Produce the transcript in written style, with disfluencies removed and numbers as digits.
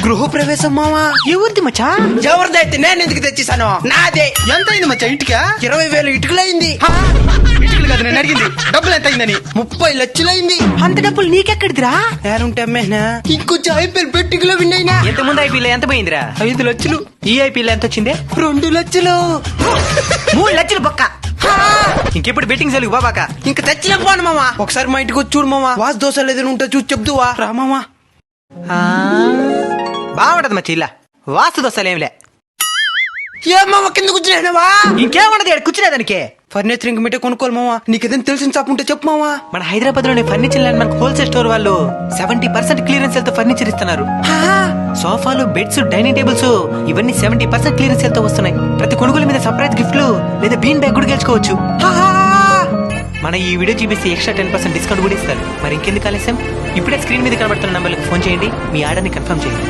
గృహప్రవేశం మావా. ఎవరిది మచ్చా? ఎవరిదైతే నేను ఎందుకు తెచ్చిస్తాను? నాదే. ఎంత అయింది మచ్చా ఇంటికా? 20,000 ఇటుకలైంది. ఇటుకలు కాదు నేను అడిగింది, డబ్బులు ఎంత అయిందని. 30 లక్షలైంది. అంత డబ్బులు నీకెక్కడిదిరా? నేనుంటే అమ్మేనా ఇంకొంచెం ఐపీఎల్ బెట్టికలో విన్ అయినా. ఎంత ముందు ఐపీఎల్ ఎంత పోయిందిరా? 5 లక్షలు. ఈ ఐపీఎల్ ఎంత వచ్చింది? 2 లక్షలు. 3 లక్షలు బొక్క. ఇంకెప్పుడు బెట్టింగ్ జలుగు బాబాక. ఇంకా తెచ్చలేకపోను మామా. ఒకసారి మా ఇంటికి వచ్చి చూడు మామా. వాస్ దోశలు ఏదైనా ఉంటే చూసి చెప్దువా. రా మామా. బాగుంటది మచ్చ ఇలా. వాస్తు దోశలేంలే. ఏమామ కింద కూర్చున్నావా? ఇంకేముంటది కూర్చునేదానికి. ఫర్నిచర్ ఇంక మీటే కొనుక్కోవాలి మామా. నీకేదైనా తెలిసిన షాప్ ఉంటే చెప్పు మామా. మన హైదరాబాద్ లోని ఫర్నిచర్ ల్యాండ్ మనకు హోల్సేల్ స్టోర్ వాళ్ళు 70% క్లియరెన్స్ తో ఫర్నిచర్ ఇస్తున్నారు. సోఫాలు, బెడ్స్, డైనింగ్ టేబుల్స్ ఇవన్నీ 70% క్లియరెన్స్ తో వస్తున్నాయి. ప్రతి కొనుగోలు మీద సర్ప్రైజ్ గిఫ్ట్లు లేదా బీన్ బ్యాగ్ కూడా గెలుచుకోవచ్చు. మన ఈ వీడియో చూపిస్తే ఎక్స్ట్రా 10% డిస్కౌంట్ కూడా ఇస్తారు. మరి ఇంకెందుకు ఆలస్యం? ఇప్పుడే స్క్రీన్ మీద కనబడుతున్న నంబర్లకు ఫోన్ చేయండి. మీ ఆర్డర్ని కన్ఫర్మ్ చేయండి.